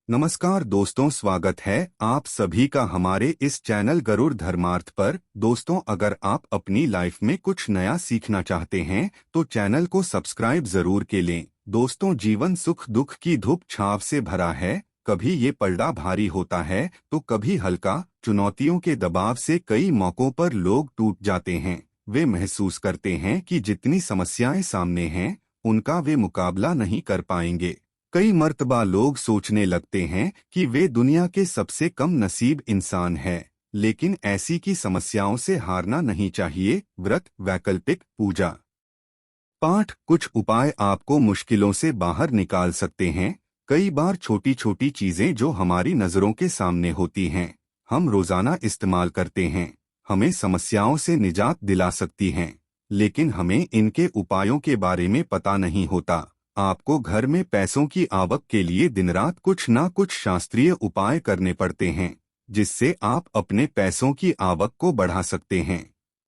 नमस्कार दोस्तों, स्वागत है आप सभी का हमारे इस चैनल गरुड़ धर्मार्थ पर। दोस्तों, अगर आप अपनी लाइफ में कुछ नया सीखना चाहते हैं तो चैनल को सब्सक्राइब जरूर के लें। दोस्तों, जीवन सुख दुख की धूप छाव से भरा है। कभी ये पलड़ा भारी होता है तो कभी हल्का। चुनौतियों के दबाव से कई मौकों पर लोग टूट जाते हैं। वे महसूस करते हैं कि जितनी समस्याएं सामने हैं उनका वे मुकाबला नहीं कर पाएंगे। कई मर्तबा लोग सोचने लगते हैं कि वे दुनिया के सबसे कम नसीब इंसान हैं, लेकिन ऐसी की समस्याओं से हारना नहीं चाहिए। व्रत, वैकल्पिक, पूजा पाठ, कुछ उपाय आपको मुश्किलों से बाहर निकाल सकते हैं। कई बार छोटी छोटी चीजें जो हमारी नजरों के सामने होती हैं, हम रोजाना इस्तेमाल करते हैं, हमें समस्याओं से निजात दिला सकती हैं, लेकिन हमें इनके उपायों के बारे में पता नहीं होता। आपको घर में पैसों की आवक के लिए दिन रात कुछ ना कुछ शास्त्रीय उपाय करने पड़ते हैं, जिससे आप अपने पैसों की आवक को बढ़ा सकते हैं।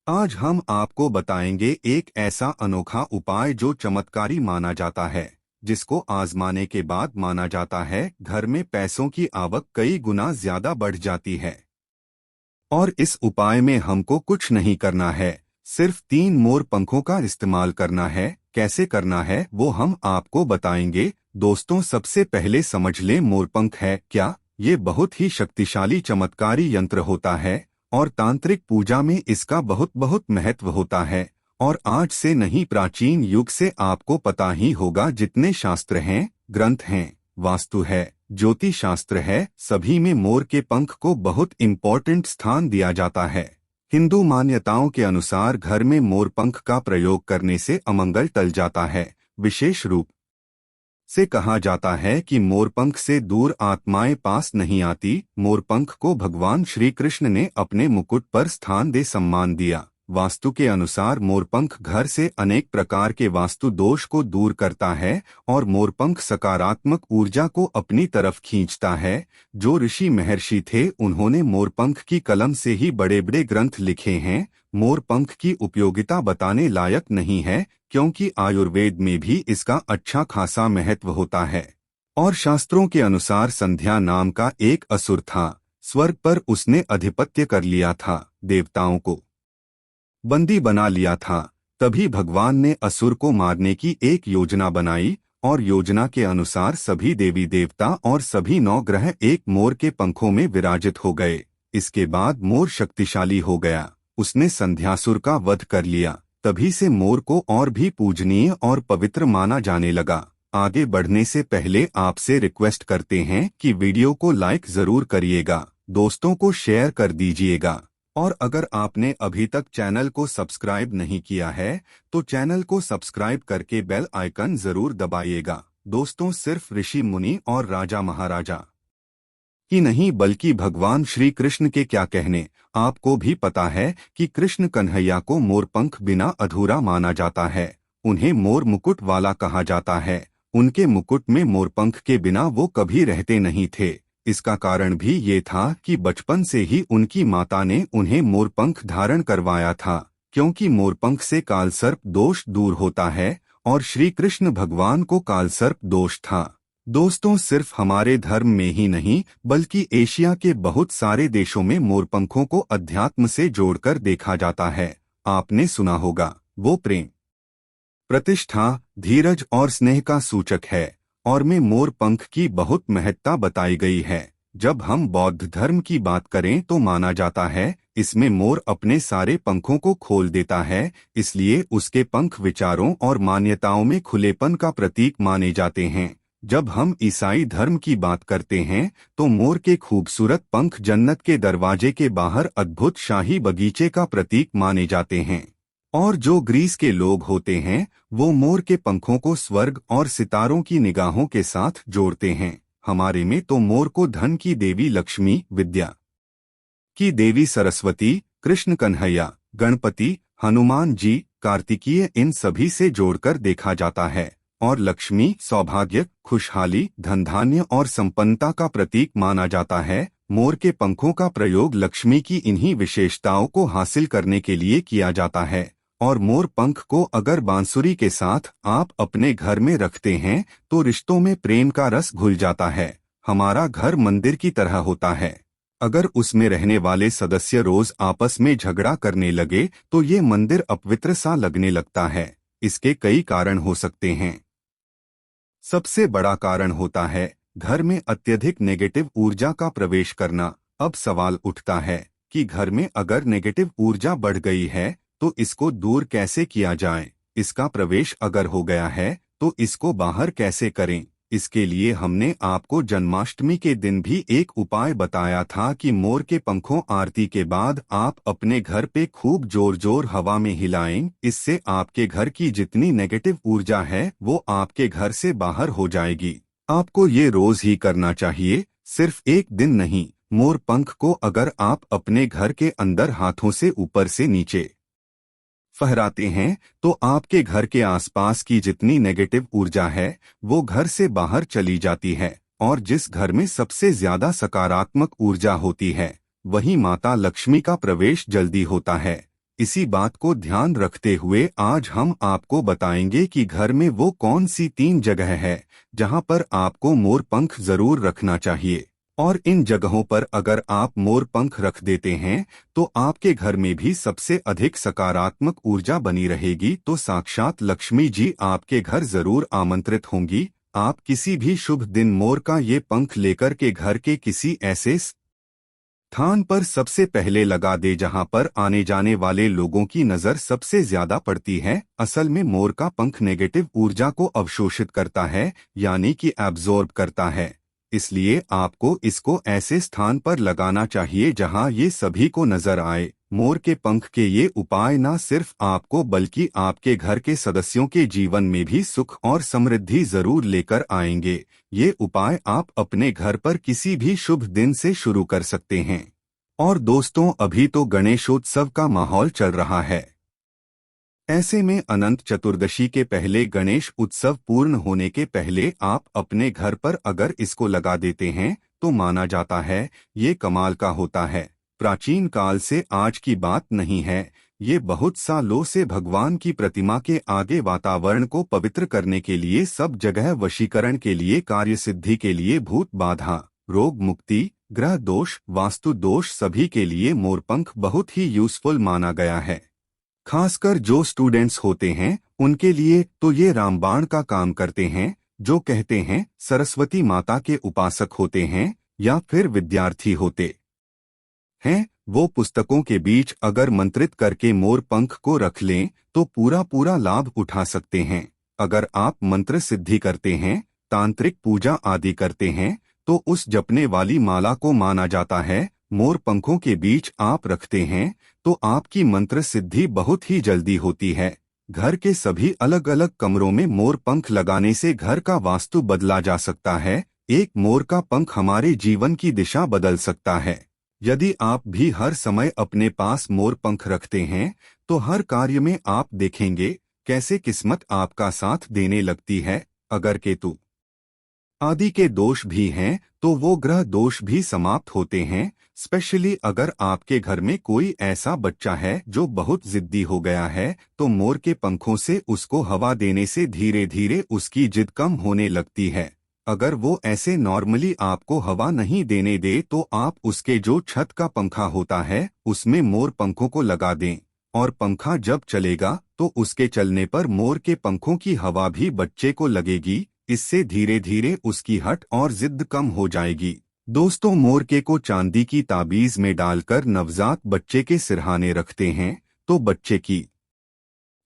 आज हम आपको बताएंगे एक ऐसा अनोखा उपाय जो चमत्कारी माना जाता है, जिसको आजमाने के बाद माना जाता है घर में पैसों की आवक कई गुना ज्यादा बढ़ जाती है। और इस उपाय में हमको कुछ नहीं करना है, सिर्फ 3 मोर पंखों का इस्तेमाल करना है। कैसे करना है वो हम आपको बताएंगे। दोस्तों, सबसे पहले समझ लें, मोरपंख है क्या। ये बहुत ही शक्तिशाली चमत्कारी यंत्र होता है और तांत्रिक पूजा में इसका बहुत बहुत महत्व होता है। और आज से नहीं, प्राचीन युग से आपको पता ही होगा, जितने शास्त्र हैं, ग्रंथ हैं, वास्तु है, ज्योतिष शास्त्र है, सभी में मोर के पंख को बहुत इम्पोर्टेंट स्थान दिया जाता है। हिंदू मान्यताओं के अनुसार घर में मोरपंख का प्रयोग करने से अमंगल टल जाता है। विशेष रूप से कहा जाता है कि मोरपंख से दूर आत्माएं पास नहीं आती। मोरपंख को भगवान श्री कृष्ण ने अपने मुकुट पर स्थान दे सम्मान दिया। वास्तु के अनुसार मोरपंख घर से अनेक प्रकार के वास्तु दोष को दूर करता है और मोरपंख सकारात्मक ऊर्जा को अपनी तरफ खींचता है। जो ऋषि महर्षि थे उन्होंने मोरपंख की कलम से ही बड़े बड़े ग्रंथ लिखे हैं। मोरपंख की उपयोगिता बताने लायक नहीं है, क्योंकि आयुर्वेद में भी इसका अच्छा खासा महत्व होता है। और शास्त्रों के अनुसार संध्या नाम का एक असुर था, स्वर्ग पर उसने अधिपत्य कर लिया था, देवताओं को बंदी बना लिया था। तभी भगवान ने असुर को मारने की एक योजना बनाई और योजना के अनुसार सभी देवी देवता और सभी 9 ग्रह एक मोर के पंखों में विराजित हो गए। इसके बाद मोर शक्तिशाली हो गया, उसने संध्यासुर का वध कर लिया। तभी से मोर को और भी पूजनीय और पवित्र माना जाने लगा। आगे बढ़ने से पहले आपसे रिक्वेस्ट करते हैं कि वीडियो को लाइक जरूर करिएगा, दोस्तों को शेयर कर दीजिएगा। और अगर आपने अभी तक चैनल को सब्सक्राइब नहीं किया है तो चैनल को सब्सक्राइब करके बेल आइकन जरूर दबाइएगा। दोस्तों, सिर्फ ऋषि मुनि और राजा महाराजा ही नहीं, बल्कि भगवान श्री कृष्ण के क्या कहने, आपको भी पता है कि कृष्ण कन्हैया को मोरपंख बिना अधूरा माना जाता है। उन्हें मोर मुकुट वाला कहा जाता है। उनके मुकुट में मोरपंख के बिना वो कभी रहते नहीं थे। इसका कारण भी ये था कि बचपन से ही उनकी माता ने उन्हें मोरपंख धारण करवाया था, क्योंकि मोरपंख से कालसर्प दोष दूर होता है और श्री कृष्ण भगवान को कालसर्प दोष था। दोस्तों, सिर्फ हमारे धर्म में ही नहीं बल्कि एशिया के बहुत सारे देशों में मोरपंखों को अध्यात्म से जोड़कर देखा जाता है। आपने सुना होगा, वो प्रेम, प्रतिष्ठा, धीरज और स्नेह का सूचक है और में मोर पंख की बहुत महत्ता बताई गई है। जब हम बौद्ध धर्म की बात करें तो माना जाता है इसमें मोर अपने सारे पंखों को खोल देता है, इसलिए उसके पंख विचारों और मान्यताओं में खुलेपन का प्रतीक माने जाते हैं। जब हम ईसाई धर्म की बात करते हैं तो मोर के खूबसूरत पंख जन्नत के दरवाजे के बाहर अद्भुत शाही बगीचे का प्रतीक माने जाते हैं। और जो ग्रीस के लोग होते हैं वो मोर के पंखों को स्वर्ग और सितारों की निगाहों के साथ जोड़ते हैं। हमारे में तो मोर को धन की देवी लक्ष्मी, विद्या की देवी सरस्वती, कृष्ण कन्हैया, गणपति, हनुमान जी, कार्तिकीय, इन सभी से जोड़कर देखा जाता है। और लक्ष्मी सौभाग्य, खुशहाली, धन धान्य और संपन्नता का प्रतीक माना जाता है। मोर के पंखों का प्रयोग लक्ष्मी की इन्हीं विशेषताओं को हासिल करने के लिए किया जाता है। और मोर पंख को अगर बांसुरी के साथ आप अपने घर में रखते हैं तो रिश्तों में प्रेम का रस घुल जाता है। हमारा घर मंदिर की तरह होता है। अगर उसमें रहने वाले सदस्य रोज आपस में झगड़ा करने लगे तो ये मंदिर अपवित्र सा लगने लगता है। इसके कई कारण हो सकते हैं। सबसे बड़ा कारण होता है घर में अत्यधिक नेगेटिव ऊर्जा का प्रवेश करना। अब सवाल उठता है कि घर में अगर नेगेटिव ऊर्जा बढ़ गई है तो इसको दूर कैसे किया जाए। इसका प्रवेश अगर हो गया है तो इसको बाहर कैसे करें। इसके लिए हमने आपको जन्माष्टमी के दिन भी एक उपाय बताया था कि मोर के पंखों आरती के बाद आप अपने घर पे खूब जोर जोर हवा में हिलाएं। इससे आपके घर की जितनी नेगेटिव ऊर्जा है वो आपके घर से बाहर हो जाएगी। आपको ये रोज ही करना चाहिए, सिर्फ एक दिन नहीं। मोर पंख को अगर आप अपने घर के अंदर हाथों से ऊपर से नीचे फहराते हैं तो आपके घर के आसपास की जितनी नेगेटिव ऊर्जा है वो घर से बाहर चली जाती है। और जिस घर में सबसे ज्यादा सकारात्मक ऊर्जा होती है वहीं माता लक्ष्मी का प्रवेश जल्दी होता है। इसी बात को ध्यान रखते हुए आज हम आपको बताएंगे कि घर में वो कौन सी 3 जगह है जहां पर आपको मोर पंख जरूर रखना चाहिए। और इन जगहों पर अगर आप मोर पंख रख देते हैं तो आपके घर में भी सबसे अधिक सकारात्मक ऊर्जा बनी रहेगी। तो साक्षात लक्ष्मी जी आपके घर जरूर आमंत्रित होंगी। आप किसी भी शुभ दिन मोर का ये पंख लेकर के घर के किसी ऐसे स्थान पर सबसे पहले लगा दे जहां पर आने जाने वाले लोगों की नजर सबसे ज्यादा पड़ती है। असल में मोर का पंख नेगेटिव ऊर्जा को अवशोषित करता है, यानी कि एब्जॉर्ब करता है। इसलिए आपको इसको ऐसे स्थान पर लगाना चाहिए जहां ये सभी को नजर आए। मोर के पंख के ये उपाय न सिर्फ आपको बल्कि आपके घर के सदस्यों के जीवन में भी सुख और समृद्धि जरूर लेकर आएंगे। ये उपाय आप अपने घर पर किसी भी शुभ दिन से शुरू कर सकते हैं। और दोस्तों, अभी तो गणेशोत्सव का माहौल चल रहा है। ऐसे में अनंत चतुर्दशी के पहले गणेश उत्सव पूर्ण होने के पहले आप अपने घर पर अगर इसको लगा देते हैं तो माना जाता है ये कमाल का होता है। प्राचीन काल से आज की बात नहीं है, ये बहुत सालों से भगवान की प्रतिमा के आगे वातावरण को पवित्र करने के लिए, सब जगह वशीकरण के लिए, कार्य सिद्धि के लिए, भूत बाधा, रोग मुक्ति, ग्रह दोष, वास्तु दोष, सभी के लिए मोरपंख बहुत ही यूजफुल माना गया है। खासकर जो स्टूडेंट्स होते हैं उनके लिए तो ये रामबाण का काम करते हैं। जो कहते हैं सरस्वती माता के उपासक होते हैं या फिर विद्यार्थी होते हैं, वो पुस्तकों के बीच अगर मंत्रित करके मोर पंख को रख लें तो पूरा पूरा लाभ उठा सकते हैं। अगर आप मंत्र सिद्धि करते हैं, तांत्रिक पूजा आदि करते हैं तो उस जपने वाली माला को माना जाता है। मोर पंखों के बीच आप रखते हैं तो आपकी मंत्र सिद्धि बहुत ही जल्दी होती है। घर के सभी अलग अलग कमरों में मोर पंख लगाने से घर का वास्तु बदला जा सकता है। एक मोर का पंख हमारे जीवन की दिशा बदल सकता है। यदि आप भी हर समय अपने पास मोर पंख रखते हैं तो हर कार्य में आप देखेंगे कैसे किस्मत आपका साथ देने लगती है। अगर केतु आदि के दोष भी हैं तो वो ग्रह दोष भी समाप्त होते हैं। स्पेशली अगर आपके घर में कोई ऐसा बच्चा है जो बहुत जिद्दी हो गया है तो मोर के पंखों से उसको हवा देने से धीरे धीरे उसकी जिद कम होने लगती है। अगर वो ऐसे नॉर्मली आपको हवा नहीं देने दे तो आप उसके जो छत का पंखा होता है उसमें मोर पंखों को लगा दें, और पंखा जब चलेगा तो उसके चलने पर मोर के पंखों की हवा भी बच्चे को लगेगी। इससे धीरे धीरे उसकी हट और जिद कम हो जाएगी। दोस्तों, मोरके को चांदी की ताबीज में डालकर नवजात बच्चे के सिरहाने रखते हैं तो बच्चे की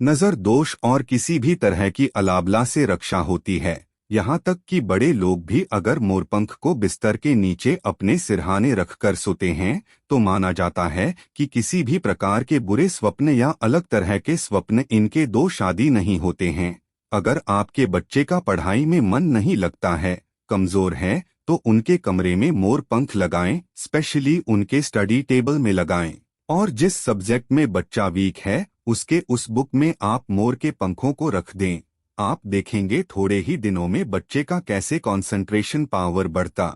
नजर दोष और किसी भी तरह की अलाबला से रक्षा होती है। यहाँ तक कि बड़े लोग भी अगर मोरपंख को बिस्तर के नीचे अपने सिरहाने रखकर सोते हैं तो माना जाता है कि किसी भी प्रकार के बुरे स्वप्न या अलग तरह के स्वप्न इनके दो शादी नहीं होते हैं। अगर आपके बच्चे का पढ़ाई में मन नहीं लगता है, कमजोर है, तो उनके कमरे में मोर पंख लगाएं, स्पेशली उनके स्टडी टेबल में लगाएं। और जिस सब्जेक्ट में बच्चा वीक है उसके उस बुक में आप मोर के पंखों को रख दें। आप देखेंगे थोड़े ही दिनों में बच्चे का कैसे कंसंट्रेशन पावर बढ़ता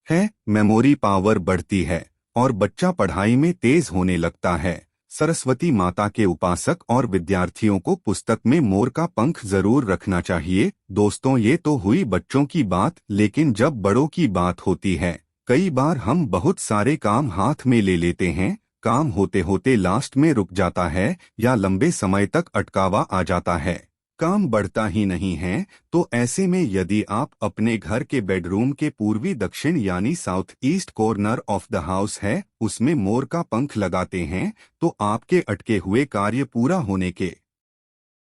है, मेमोरी पावर बढ़ती है और बच्चा पढ़ाई में तेज होने लगता है। सरस्वती माता के उपासक और विद्यार्थियों को पुस्तक में मोर का पंख जरूर रखना चाहिए। दोस्तों, ये तो हुई बच्चों की बात, लेकिन जब बड़ों की बात होती है, कई बार हम बहुत सारे काम हाथ में ले लेते हैं। काम होते होते लास्ट में रुक जाता है या लंबे समय तक अटकावा आ जाता है, काम बढ़ता ही नहीं है। तो ऐसे में यदि आप अपने घर के बेडरूम के पूर्वी दक्षिण यानी south east corner of the house है उसमें मोर का पंख लगाते हैं, तो आपके अटके हुए कार्य पूरा होने के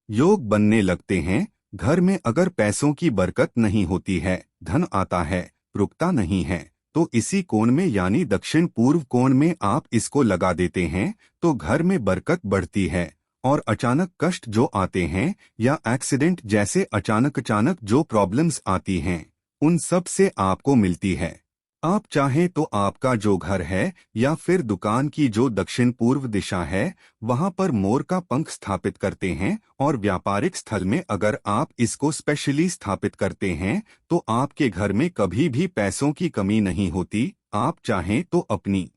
योग बनने लगते हैं। घर में अगर पैसों की बरकत नहीं होती है, धन आता है, रुकता नहीं है, तो इसी कोण में यानी दक्षिण पूर्व कोण में आप इसको लगा देते हैं, तो घर में बरकत बढ़ती है और अचानक कष्ट जो आते हैं या एक्सीडेंट जैसे अचानक अचानक जो प्रॉब्लम्स आती हैं, उन सब से आपको मिलती है। आप चाहें तो आपका जो घर है या फिर दुकान की जो दक्षिण पूर्व दिशा है, वहां पर मोर का पंख स्थापित करते हैं और व्यापारिक स्थल में अगर आप इसको स्पेशली स्थापित करते हैं, तो आपके घर में कभी भी पैसों की कमी नहीं होती। आप चाहें तो अपनी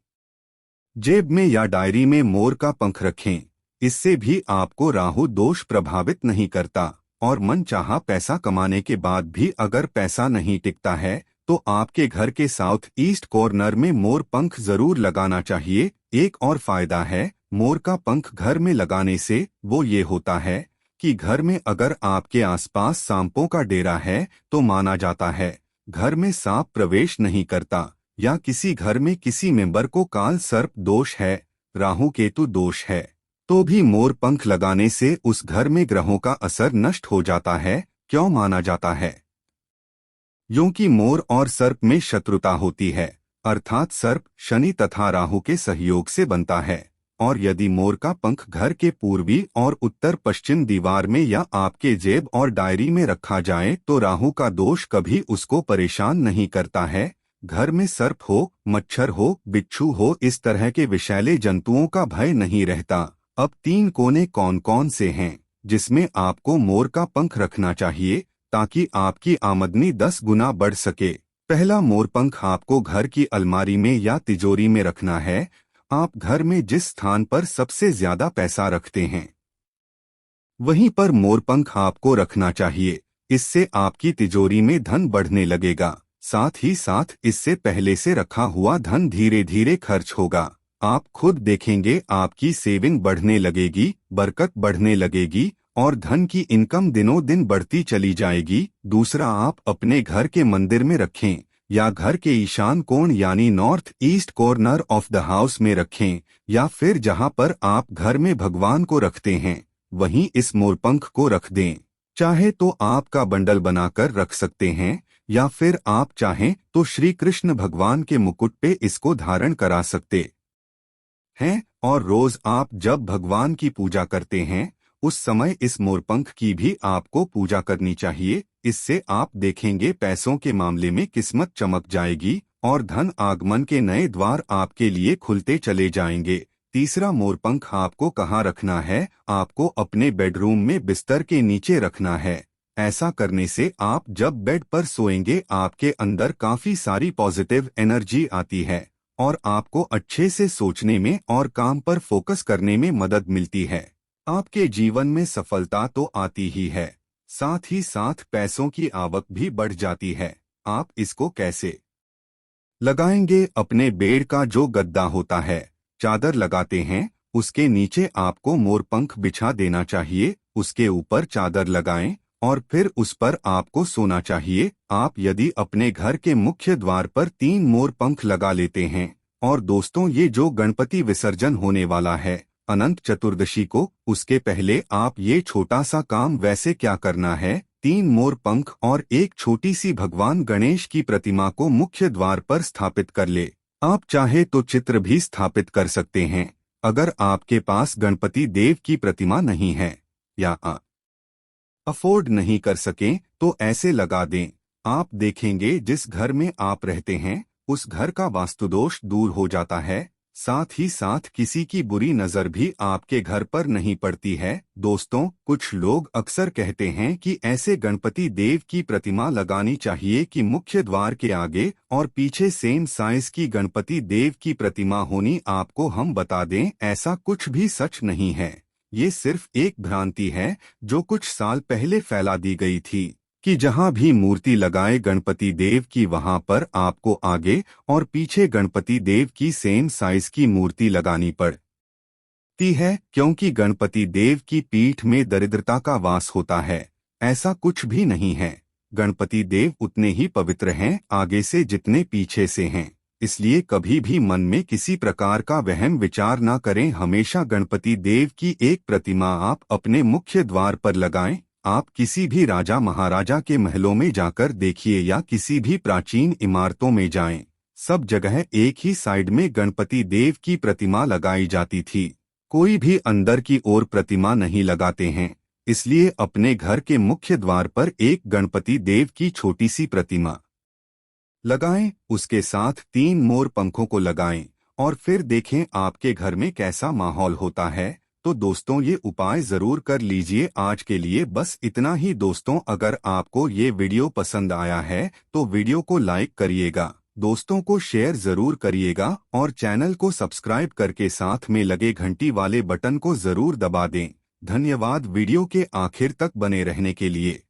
जेब में या डायरी में मोर का पंख रखें, इससे भी आपको राहु दोष प्रभावित नहीं करता। और मनचाहा पैसा कमाने के बाद भी अगर पैसा नहीं टिकता है, तो आपके घर के साउथ ईस्ट कॉर्नर में मोर पंख जरूर लगाना चाहिए। एक और फायदा है मोर का पंख घर में लगाने से, वो ये होता है कि घर में अगर आपके आसपास सांपों का डेरा है, तो माना जाता है घर में सांप प्रवेश नहीं करता। या किसी घर में किसी मेंबर को काल सर्प दोष है, राहु केतु दोष है, तो भी मोर पंख लगाने से उस घर में ग्रहों का असर नष्ट हो जाता है। क्यों माना जाता है? क्योंकि मोर और सर्प में शत्रुता होती है, अर्थात सर्प शनि तथा राहु के सहयोग से बनता है। और यदि मोर का पंख घर के पूर्वी और उत्तर पश्चिम दीवार में या आपके जेब और डायरी में रखा जाए, तो राहु का दोष कभी उसको परेशान नहीं करता है। घर में सर्प हो, मच्छर हो, बिच्छू हो, इस तरह के विषैले जंतुओं का भय नहीं रहता। अब 3 कोने कौन कौन से हैं जिसमें आपको मोर का पंख रखना चाहिए ताकि आपकी आमदनी 10 गुना बढ़ सके? पहला, मोर पंख आपको घर की अलमारी में या तिजोरी में रखना है। आप घर में जिस स्थान पर सबसे ज्यादा पैसा रखते हैं, वहीं पर मोर पंख आपको रखना चाहिए। इससे आपकी तिजोरी में धन बढ़ने लगेगा, साथ ही साथ इससे पहले से रखा हुआ धन धीरे धीरे खर्च होगा। आप खुद देखेंगे आपकी सेविंग बढ़ने लगेगी, बरकत बढ़ने लगेगी और धन की इनकम दिनों दिन बढ़ती चली जाएगी। दूसरा, आप अपने घर के मंदिर में रखें या घर के ईशान कोण यानी north east corner of the house में रखें, या फिर जहां पर आप घर में भगवान को रखते हैं वहीं इस मोरपंख को रख दें। चाहे तो आपका बंडल बनाकर रख सकते हैं या फिर आप चाहें तो श्री कृष्ण भगवान के मुकुट पे इसको धारण करा सकते हैं। और रोज आप जब भगवान की पूजा करते हैं उस समय इस मोरपंख की भी आपको पूजा करनी चाहिए। इससे आप देखेंगे पैसों के मामले में किस्मत चमक जाएगी और धन आगमन के नए द्वार आपके लिए खुलते चले जाएंगे। तीसरा, मोरपंख आपको कहाँ रखना है? आपको अपने बेडरूम में बिस्तर के नीचे रखना है। ऐसा करने से आप जब बेड पर सोएंगे आपके अंदर काफी सारी पॉजिटिव एनर्जी आती है और आपको अच्छे से सोचने में और काम पर फोकस करने में मदद मिलती है। आपके जीवन में सफलता तो आती ही है, साथ ही साथ पैसों की आवक भी बढ़ जाती है। आप इसको कैसे लगाएंगे? अपने बेड का जो गद्दा होता है, चादर लगाते हैं, उसके नीचे आपको मोरपंख बिछा देना चाहिए। उसके ऊपर चादर लगाएं और फिर उस पर आपको सोना चाहिए। आप यदि अपने घर के मुख्य द्वार पर 3 मोरपंख लगा लेते हैं, और दोस्तों ये जो गणपति विसर्जन होने वाला है अनंत चतुर्दशी को, उसके पहले आप ये छोटा सा काम वैसे क्या करना है, 3 मोरपंख और एक छोटी सी भगवान गणेश की प्रतिमा को मुख्य द्वार पर स्थापित कर ले। आप चाहे तो चित्र भी स्थापित कर सकते हैं। अगर आपके पास गणपति देव की प्रतिमा नहीं है या अफोर्ड नहीं कर सकें तो ऐसे लगा दें। आप देखेंगे जिस घर में आप रहते हैं उस घर का वास्तुदोष दूर हो जाता है। साथ ही साथ किसी की बुरी नजर भी आपके घर पर नहीं पड़ती है। दोस्तों, कुछ लोग अक्सर कहते हैं कि ऐसे गणपति देव की प्रतिमा लगानी चाहिए कि मुख्य द्वार के आगे और पीछे सेम साइज की गणपति देव की प्रतिमा होनी। आपको हम बता दें, ऐसा कुछ भी सच नहीं है। ये सिर्फ एक भ्रांति है जो कुछ साल पहले फैला दी गई थी कि जहां भी मूर्ति लगाए गणपति देव की, वहां पर आपको आगे और पीछे गणपति देव की सेम साइज की मूर्ति लगानी पड़ती है, क्योंकि गणपति देव की पीठ में दरिद्रता का वास होता है। ऐसा कुछ भी नहीं है। गणपति देव उतने ही पवित्र हैं आगे से जितने पीछे से हैं। इसलिए कभी भी मन में किसी प्रकार का वहम विचार ना करें। हमेशा गणपति देव की एक प्रतिमा आप अपने मुख्य द्वार पर लगाएं। आप किसी भी राजा महाराजा के महलों में जाकर देखिए या किसी भी प्राचीन इमारतों में जाएं, सब जगह एक ही साइड में गणपति देव की प्रतिमा लगाई जाती थी। कोई भी अंदर की ओर प्रतिमा नहीं लगाते हैं। इसलिए अपने घर के मुख्य द्वार पर एक गणपति देव की छोटी सी प्रतिमा लगाएं, उसके साथ 3 मोर पंखों को लगाएं और फिर देखें आपके घर में कैसा माहौल होता है। तो दोस्तों, ये उपाय जरूर कर लीजिए। आज के लिए बस इतना ही दोस्तों। अगर आपको ये वीडियो पसंद आया है तो वीडियो को लाइक करिएगा, दोस्तों को शेयर जरूर करिएगा और चैनल को सब्सक्राइब करके साथ में लगे घंटी वाले बटन को जरूर दबा दें। धन्यवाद वीडियो के आखिर तक बने रहने के लिए।